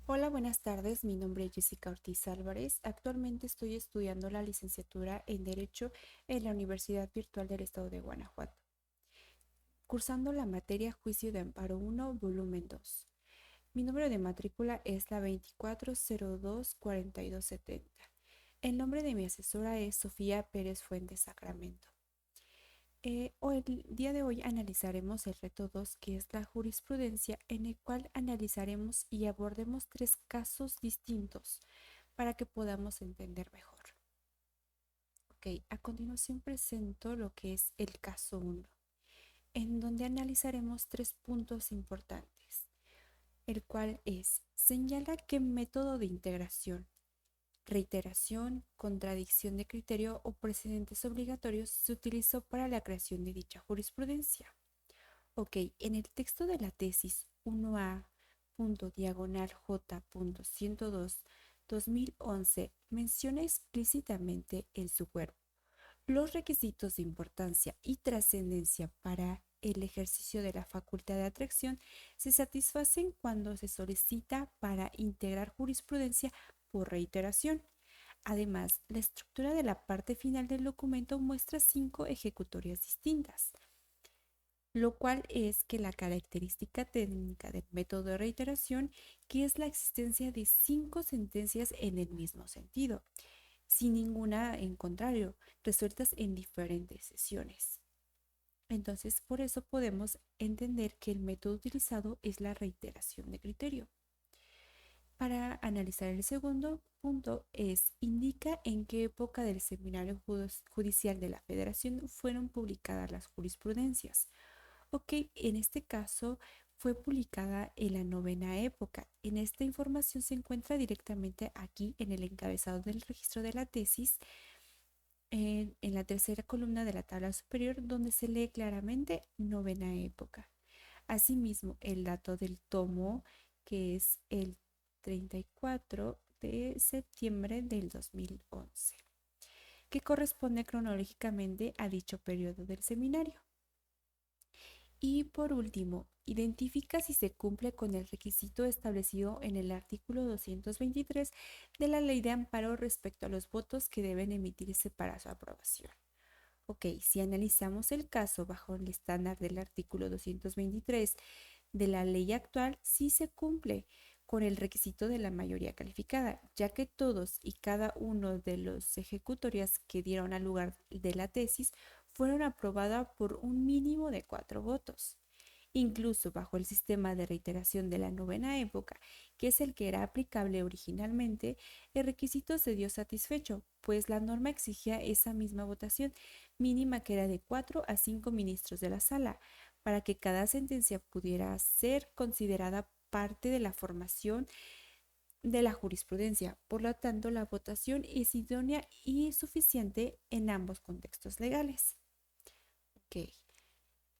Hola, buenas tardes. Mi nombre es Jessica Ortiz Álvarez. Actualmente estoy estudiando la licenciatura en Derecho en la Universidad Virtual del Estado de Guanajuato, cursando la materia Juicio de Amparo 1, volumen 2. Mi número de matrícula es la 24024270. El nombre de mi asesora es Sofía Pérez Fuentes Sacramento. El día de hoy analizaremos el reto 2, que es la jurisprudencia, en el cual analizaremos y abordemos tres casos distintos para que podamos entender mejor. Ok, a continuación presento lo que es el caso 1, en donde analizaremos tres puntos importantes, el cual es: señala qué método de integración, reiteración, contradicción de criterio o precedentes obligatorios se utilizó para la creación de dicha jurisprudencia. Ok, en el texto de la tesis 1A diagonal J.102 2011 menciona explícitamente en su cuerpo los requisitos de importancia y trascendencia para el ejercicio de la facultad de atracción se satisfacen cuando se solicita para integrar jurisprudencia por reiteración. Además, la estructura de la parte final del documento muestra 5 ejecutorias distintas, lo cual es que la característica técnica del método de reiteración, que es la existencia de 5 sentencias en el mismo sentido, sin ninguna en contrario, resueltas en diferentes sesiones. Entonces, por eso podemos entender que el método utilizado es la reiteración de criterio. Para analizar el segundo punto indica en qué época del Seminario Judicial de la Federación fueron publicadas las jurisprudencias. Ok, en este caso fue publicada en la novena época. En esta información se encuentra directamente aquí en el encabezado del registro de la tesis, en la tercera columna de la tabla superior, donde se lee claramente novena época. Asimismo, el dato del tomo, que es el 34 de septiembre del 2011, que corresponde cronológicamente a dicho periodo del seminario. Y por último, identifica si se cumple con el requisito establecido en el artículo 223 de la Ley de Amparo respecto a los votos que deben emitirse para su aprobación. Ok, si analizamos el caso bajo el estándar del artículo 223 de la ley actual, sí se cumple con el requisito de la mayoría calificada, ya que todos y cada uno de los ejecutorias que dieron al lugar de la tesis fueron aprobadas por un mínimo de 4 votos. Incluso bajo el sistema de reiteración de la novena época, que es el que era aplicable originalmente, el requisito se dio satisfecho, pues la norma exigía esa misma votación mínima, que era de 4 a 5 ministros de la sala, para que cada sentencia pudiera ser considerada parte de la formación de la jurisprudencia. Por lo tanto, la votación es idónea y suficiente en ambos contextos legales. Ok,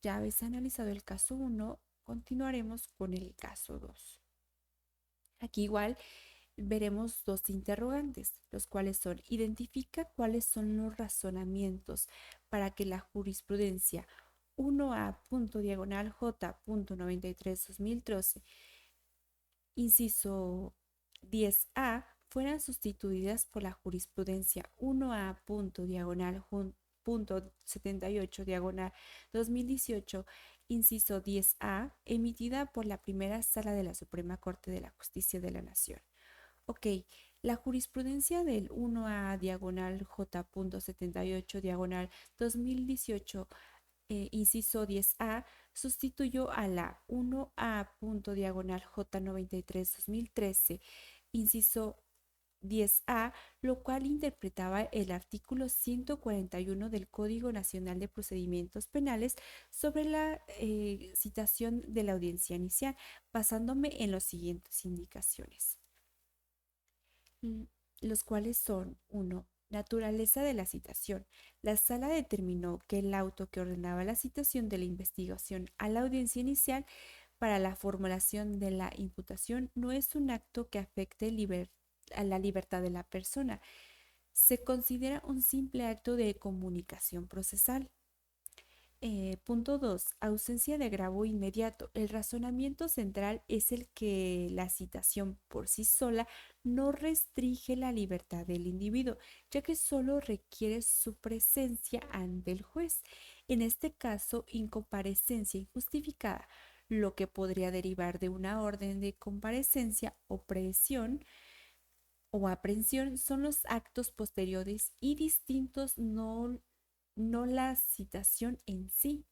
ya habéis analizado el caso 1, continuaremos con el caso 2. Aquí igual veremos dos interrogantes, los cuales son: identifica cuáles son los razonamientos para que la jurisprudencia 1A diagonal J.93 2013, inciso 10A, fueran sustituidas por la jurisprudencia 1A diagonal punto 78 diagonal 2018, inciso 10A, emitida por la primera sala de la Suprema Corte de la Justicia de la Nación. Ok, la jurisprudencia del 1A diagonal J.78 diagonal 2018, inciso 10A, sustituyó a la 1A diagonal J93 2013, inciso 10A, lo cual interpretaba el artículo 141 del Código Nacional de Procedimientos Penales sobre la citación de la audiencia inicial, basándome en las siguientes indicaciones, los cuales son: 1. Naturaleza de la citación. La sala determinó que el auto que ordenaba la citación de la investigación a la audiencia inicial para la formulación de la imputación no es un acto que afecte a la libertad de la persona. Se considera un simple acto de comunicación procesal. Punto 2. Ausencia de agravo inmediato. El razonamiento central es el que la citación por sí sola no restringe la libertad del individuo, ya que solo requiere su presencia ante el juez. En este caso, incomparecencia injustificada, lo que podría derivar de una orden de comparecencia o presión o aprehensión, son los actos posteriores y distintos, no la citación en sí.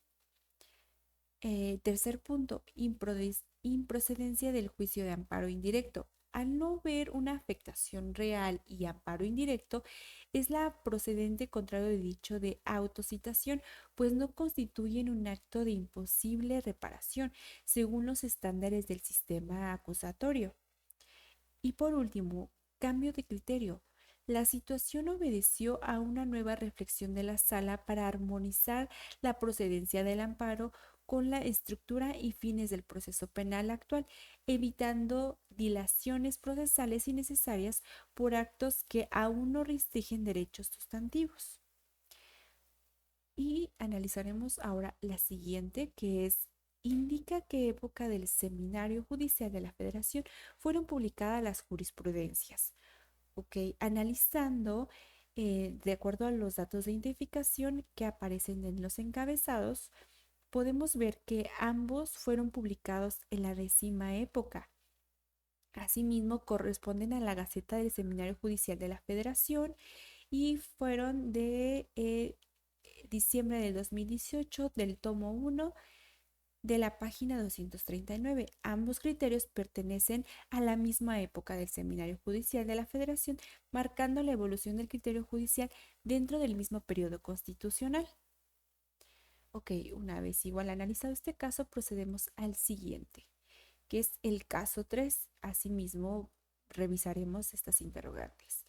Tercer punto, improcedencia del juicio de amparo indirecto. Al no ver una afectación real y amparo indirecto, es la procedente contrario de dicho de autocitación, pues no constituyen un acto de imposible reparación según los estándares del sistema acusatorio. Y por último, cambio de criterio. La situación obedeció a una nueva reflexión de la sala para armonizar la procedencia del amparo con la estructura y fines del proceso penal actual, evitando dilaciones procesales innecesarias por actos que aún no restringen derechos sustantivos. Y analizaremos ahora la siguiente, que es: indica qué época del Seminario Judicial de la Federación fueron publicadas las jurisprudencias. Ok, analizando de acuerdo a los datos de identificación que aparecen en los encabezados, podemos ver que ambos fueron publicados en la 10ª época. Asimismo, corresponden a la Gaceta del Seminario Judicial de la Federación y fueron de diciembre del 2018 del tomo 1 de la página 239. Ambos criterios pertenecen a la misma época del Seminario Judicial de la Federación, marcando la evolución del criterio judicial dentro del mismo periodo constitucional. Ok, una vez igual analizado este caso, procedemos al siguiente, que es el caso 3. Asimismo, revisaremos estas interrogantes.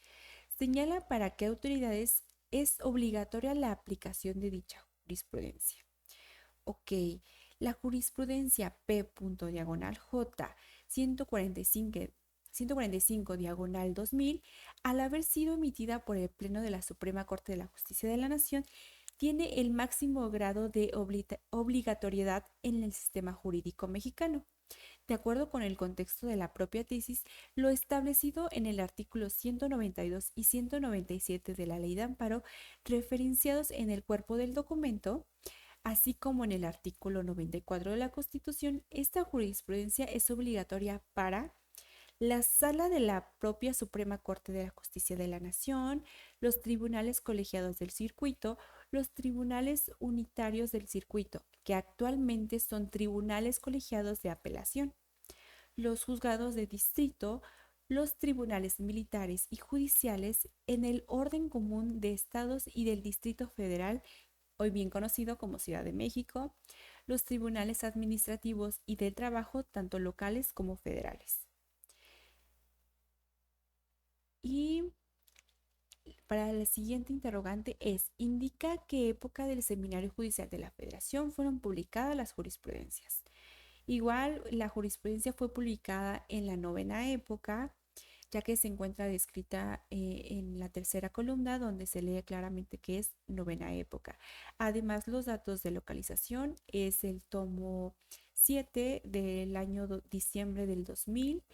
Señala para qué autoridades es obligatoria la aplicación de dicha jurisprudencia. Ok, la jurisprudencia P./J 145/2000, al haber sido emitida por el Pleno de la Suprema Corte de la Justicia de la Nación, tiene el máximo grado de obligatoriedad en el sistema jurídico mexicano. De acuerdo con el contexto de la propia tesis, lo establecido en el artículo 192 y 197 de la Ley de Amparo, referenciados en el cuerpo del documento, así como en el artículo 94 de la Constitución, esta jurisprudencia es obligatoria para la Sala de la propia Suprema Corte de la Justicia de la Nación, los tribunales colegiados del circuito, los tribunales unitarios del circuito, que actualmente son tribunales colegiados de apelación, los juzgados de distrito, los tribunales militares y judiciales en el orden común de estados y del Distrito Federal, hoy bien conocido como Ciudad de México, los tribunales administrativos y del trabajo, tanto locales como federales. Y para la siguiente interrogante es: indica qué época del Seminario Judicial de la Federación fueron publicadas las jurisprudencias. Igual, la jurisprudencia fue publicada en la 9ª época, ya que se encuentra descrita en la tercera columna, donde se lee claramente que es 9ª época. Además, los datos de localización es el tomo 7 del año diciembre del 2000,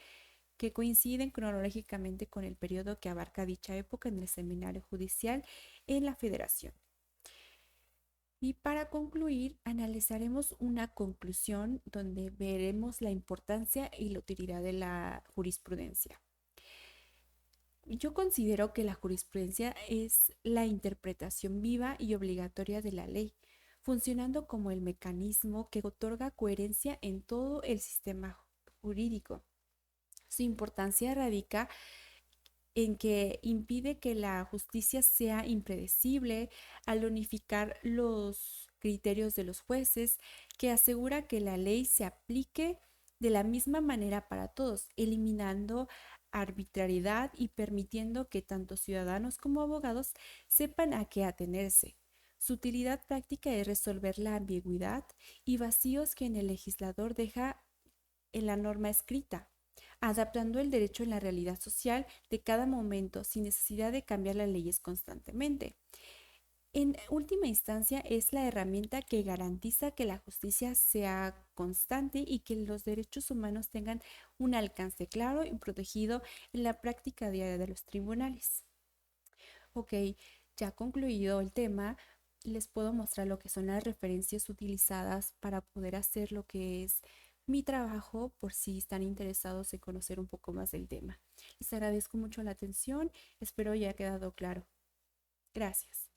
que coinciden cronológicamente con el periodo que abarca dicha época en el Seminario Judicial en la Federación. Y para concluir, analizaremos una conclusión donde veremos la importancia y la utilidad de la jurisprudencia. Yo considero que la jurisprudencia es la interpretación viva y obligatoria de la ley, funcionando como el mecanismo que otorga coherencia en todo el sistema jurídico. Su importancia radica en que impide que la justicia sea impredecible al unificar los criterios de los jueces, que asegura que la ley se aplique de la misma manera para todos, eliminando arbitrariedad y permitiendo que tanto ciudadanos como abogados sepan a qué atenerse. Su utilidad práctica es resolver la ambigüedad y vacíos que en el legislador deja en la norma escrita, adaptando el derecho en la realidad social de cada momento sin necesidad de cambiar las leyes constantemente. En última instancia, es la herramienta que garantiza que la justicia sea constante y que los derechos humanos tengan un alcance claro y protegido en la práctica diaria de los tribunales. Ok, ya concluido el tema, les puedo mostrar lo que son las referencias utilizadas para poder hacer lo que es mi trabajo por si están interesados en conocer un poco más del tema. Les agradezco mucho la atención, espero haya quedado claro. Gracias.